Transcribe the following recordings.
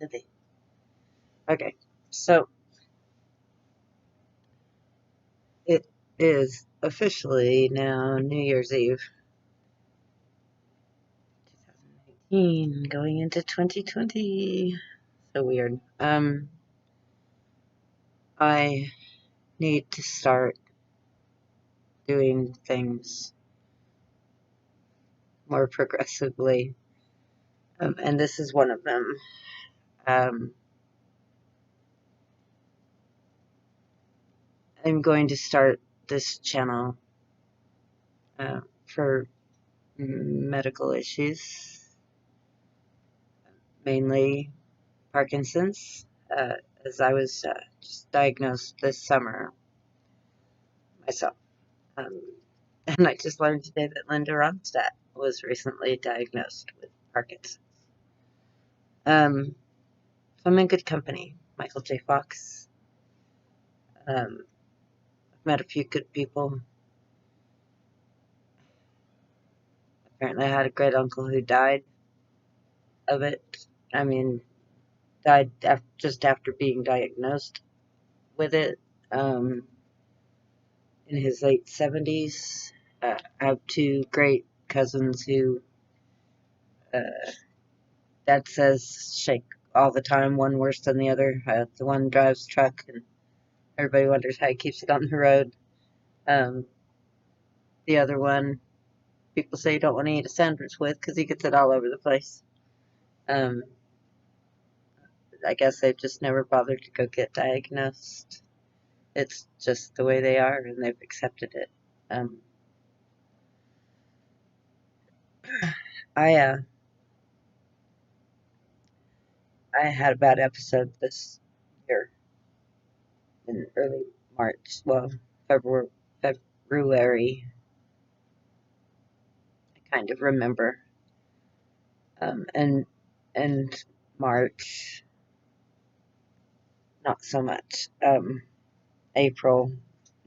Silly. Okay, so it is officially now New Year's Eve, 2019, going into 2020. So weird. I need to start doing things more progressively, and this is one of them. Um, I'm going to start this channel for medical issues, mainly Parkinson's, as I was just diagnosed this summer myself. Um, and I just learned today that Linda Ronstadt was recently diagnosed with Parkinson's. So I'm in good company. Michael J. Fox. I've met a few good people. Apparently, I had a great uncle who died of it. I mean, died just after being diagnosed with it in his late 70s. I have two great cousins who Dad says shake all the time, one worse than the other. The one drives truck, and everybody wonders how he keeps it on the road. The other one, people say you don't want to eat a sandwich with because he gets it all over the place. I guess they've just never bothered to go get diagnosed. It's just the way they are, and they've accepted it. I had a bad episode this year in early March. Well, February. I kind of remember. And March, not so much. April,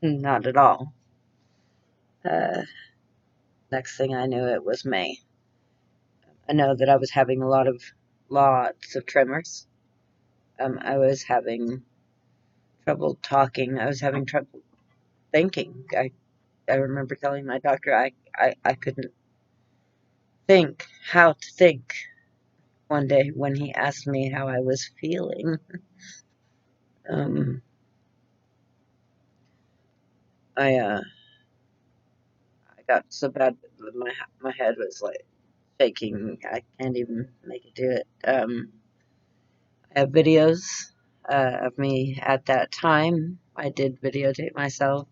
not at all. Next thing I knew, it was May. I know that I was having lots of tremors. I was having trouble talking. I was having trouble thinking. I remember telling my doctor I couldn't think how to think one day when he asked me how I was feeling. I got so bad that my head was like shaking. I can't even make it do it. I have videos of me at that time. I did videotape myself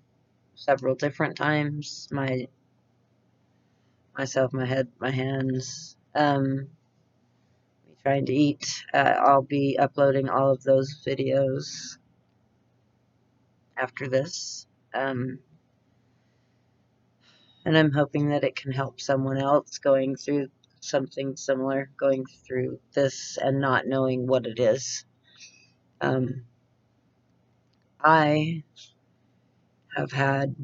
several different times. Myself, my head, my hands. Me trying to eat. I'll be uploading all of those videos after this. And I'm hoping that it can help someone else going through something similar, going through this and not knowing what it is. I have had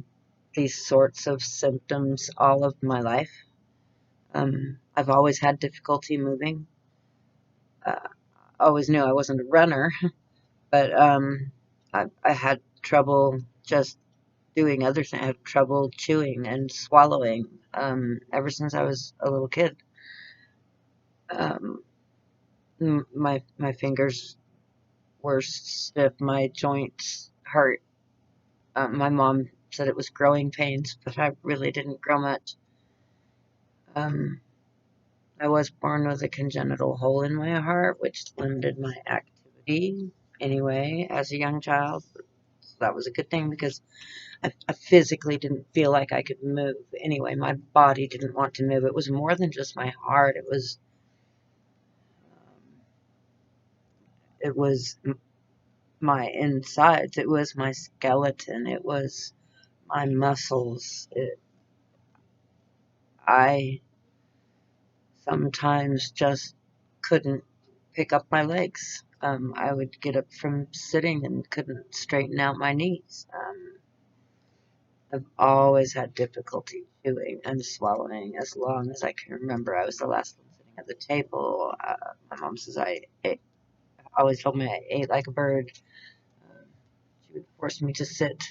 these sorts of symptoms all of my life. I've always had difficulty moving. Always knew I wasn't a runner, but I had trouble just doing other things. I had trouble chewing and swallowing ever since I was a little kid. My fingers were stiff. My joints hurt. My mom said it was growing pains, but I really didn't grow much. I was born with a congenital hole in my heart, which limited my activity anyway as a young child. So that was a good thing because I physically didn't feel like I could move anyway. My body didn't want to move. It was more than just my heart. It was my insides. It was my skeleton. It was my muscles. I sometimes just couldn't pick up my legs. I would get up from sitting and couldn't straighten out my knees. I've always had difficulty chewing and swallowing as long as I can remember. I was the last one sitting at the table. My mom says I ate. always told me I ate like a bird. She would force me to sit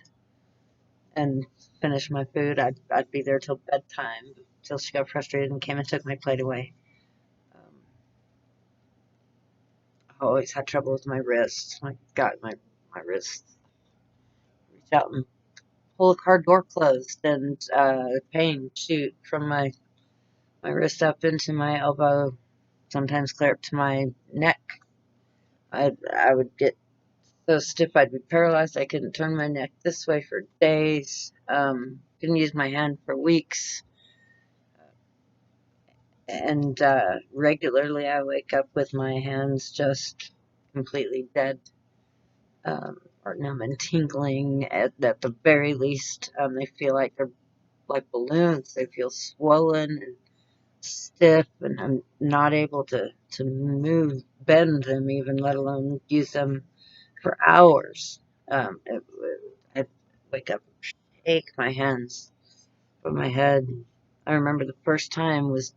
and finish my food. I'd be there till bedtime, till she got frustrated and came and took my plate away. I always had trouble with my wrists. My wrists. Reach out and pull a car door closed, and pain shoot from my wrist up into my elbow, sometimes clear up to my neck. I would get so stiff I'd be paralyzed. I couldn't turn my neck this way for days. Couldn't use my hand for weeks. And regularly I wake up with my hands just completely dead, or numb and tingling at the very least. They feel like they're like balloons. They feel swollen and stiff, and I'm not able to move, bend them even, let alone use them for hours. I wake up, shake my hands from my head. I remember the first time was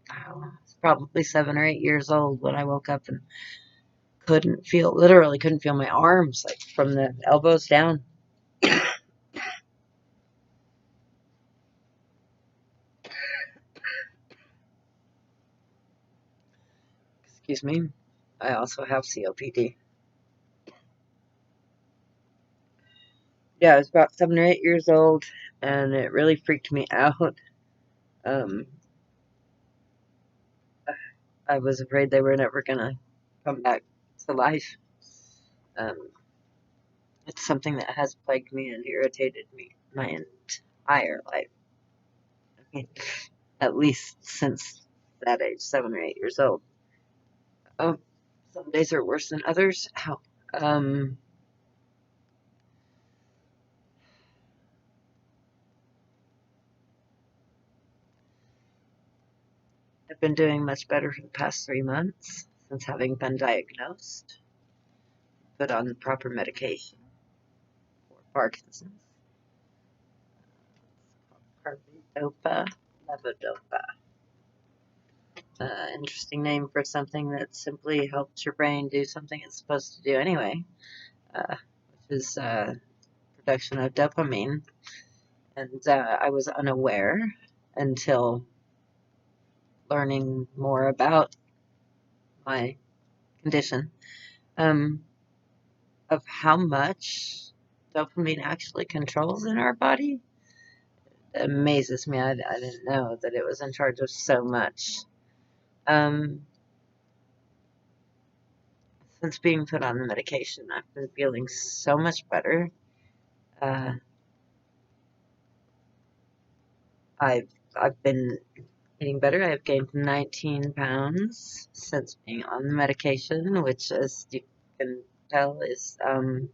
probably 7 or 8 years old when I woke up and literally couldn't feel my arms, like from the elbows down. Excuse me. I also have COPD. Yeah, I was about 7 or 8 years old, and it really freaked me out. Um, I was afraid they were never gonna come back to life. Um, it's something that has plagued me and irritated me my entire life. I mean, at least since that age, 7 or 8 years old. Oh, some days are worse than others. How? Um, I've been doing much better for the past 3 months since having been diagnosed, put on the proper medication for Parkinson's. Carbidopa, levodopa. Interesting name for something that simply helps your brain do something it's supposed to do anyway, which is production of dopamine. And I was unaware until learning more about my condition, um, of how much dopamine actually controls in our body. It amazes me. I didn't know that it was in charge of so much. Um, since being put on the medication, I've been feeling so much better. Uh, I've been eating better. I've gained 19 pounds since being on the medication, which, as you can tell, is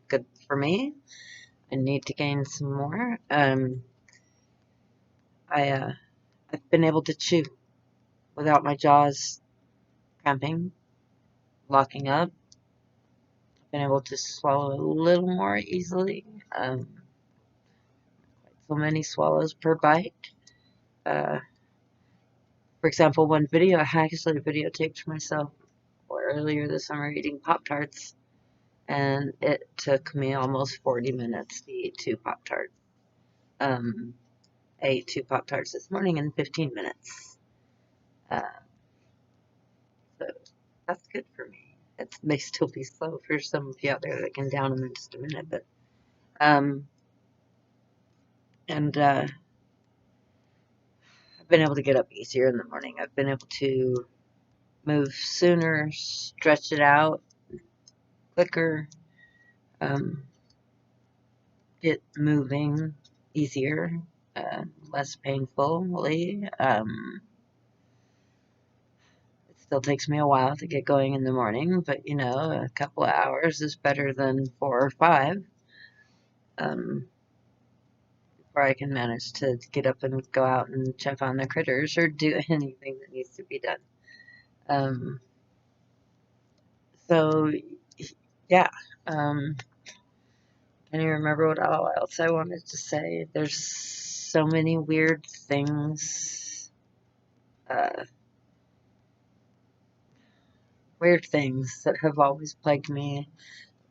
good for me. I need to gain some more. I've been able to chew without my jaws cramping, locking up. I've been able to swallow a little more easily. So many swallows per bite. Uh, for example, one video, I actually videotaped myself earlier this summer eating Pop Tarts, and it took me almost 40 minutes to eat two Pop Tarts. I ate two Pop Tarts this morning in 15 minutes. Uh, so that's good for me. It may still be slow for some of you out there that can down them in just a minute, but um, and I've been able to get up easier in the morning. I've been able to move sooner, stretch it out quicker, um, get moving easier, less painfully. It still takes me a while to get going in the morning, but a couple of hours is better than 4 or 5. Before I can manage to get up and go out and check on the critters or do anything that needs to be done. Um, so, yeah. Can you remember what all else I wanted to say? There's so many weird things. Uh, weird things that have always plagued me,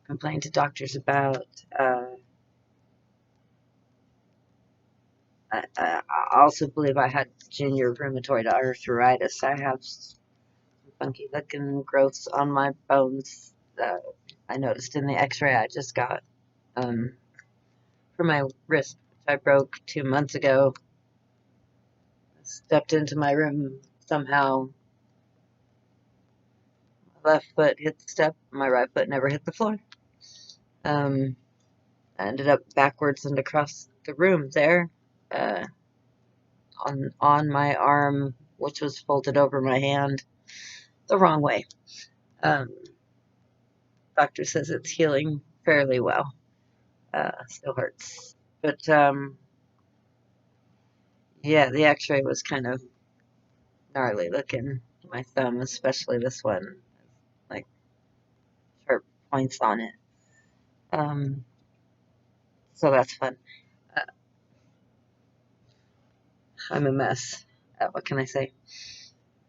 complained to doctors about. I also believe I had junior rheumatoid arthritis. I have some funky looking growths on my bones that I noticed in the x-ray I just got for my wrist, which I broke 2 months ago. I stepped into my room somehow. My left foot hit the step, my right foot never hit the floor. I ended up backwards and across the room there, uh, on my arm, which was folded over my hand the wrong way. Um, Doctor says it's healing fairly well. Still hurts, but yeah, the X-ray was kind of gnarly looking. My thumb, especially this one, like sharp points on it. Um, so that's fun. Uh, I'm a mess. What can I say?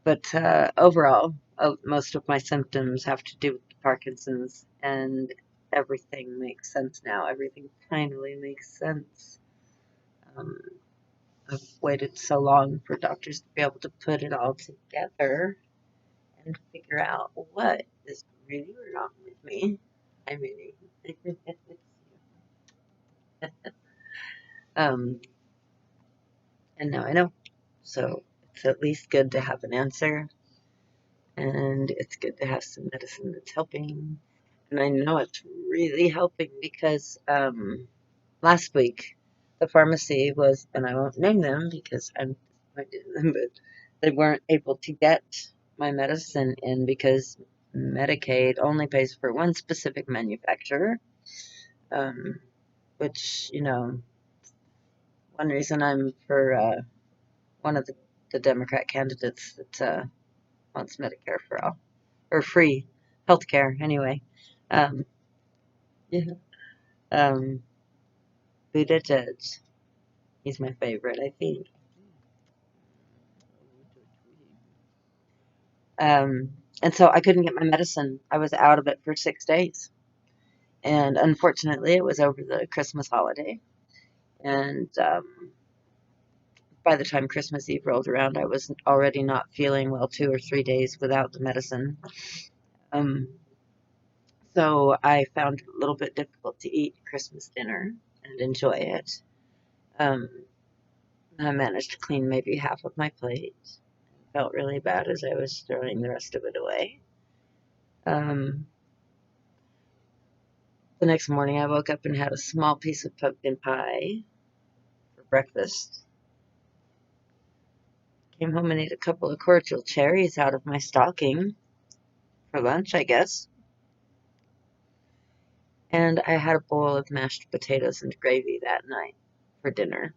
But overall, most of my symptoms have to do with Parkinson's, and everything makes sense now. Everything finally makes sense. Um, I've waited so long for doctors to be able to put it all together and figure out what is really wrong with me. I mean, um, and now I know. So it's at least good to have an answer, and it's good to have some medicine that's helping. And I know it's really helping because last week the pharmacy was, and I won't name them because I'm disappointed in them, but they weren't able to get my medicine in because Medicaid only pays for one specific manufacturer, um, which, one reason I'm for one of the Democrat candidates that wants Medicare for all, or free health care anyway. Um, yeah. Um, Buttigieg. He's my favorite, I think. And so I couldn't get my medicine. I was out of it for 6 days. And unfortunately, it was over the Christmas holiday. And by the time Christmas Eve rolled around, I was already not feeling well 2 or 3 days without the medicine. Um, so I found it a little bit difficult to eat Christmas dinner and enjoy it. Um, I managed to clean maybe half of my plate. Felt really bad as I was throwing the rest of it away. Um, the next morning, I woke up and had a small piece of pumpkin pie for breakfast. Came home and ate a couple of cordial cherries out of my stocking for lunch, I guess. And I had a bowl of mashed potatoes and gravy that night for dinner.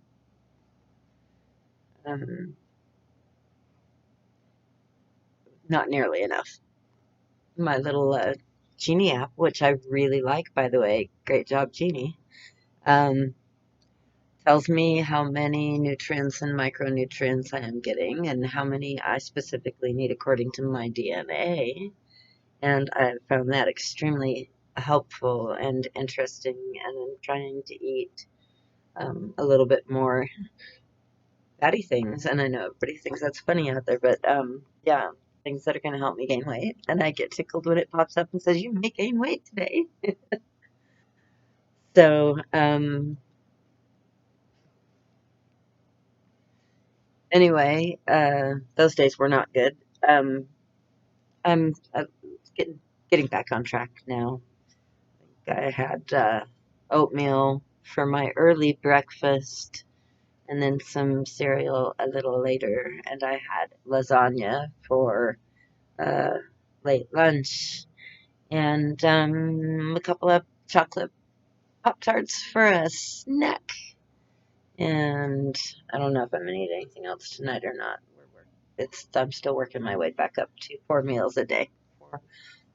Um, Not nearly enough. My little Genie app, which I really like, by the way, great job, Genie, um, tells me how many nutrients and micronutrients I am getting and how many I specifically need according to my DNA. And I found that extremely helpful and interesting. And I'm trying to eat a little bit more fatty things. And I know everybody thinks that's funny out there, but yeah, things that are going to help me gain weight. And I get tickled when it pops up and says, "You may gain weight today." So, anyway, those days were not good. I'm getting back on track now. I had oatmeal for my early breakfast and then some cereal a little later, and I had lasagna for uh, late lunch, and a couple of chocolate Pop Tarts for a snack. And I don't know if I'm gonna eat anything else tonight or not. I'm still working my way back up to 4 meals a day. 4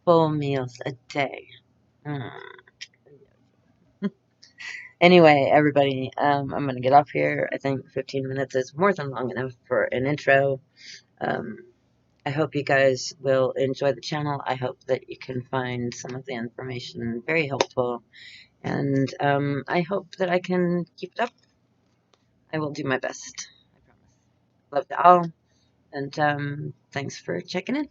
full meals a day. Mm. Anyway, everybody, I'm gonna get off here. I think 15 minutes is more than long enough for an intro. Um, I hope you guys will enjoy the channel. I hope that you can find some of the information very helpful. And I hope that I can keep it up. I will do my best. I promise. Love you all. And thanks for checking in.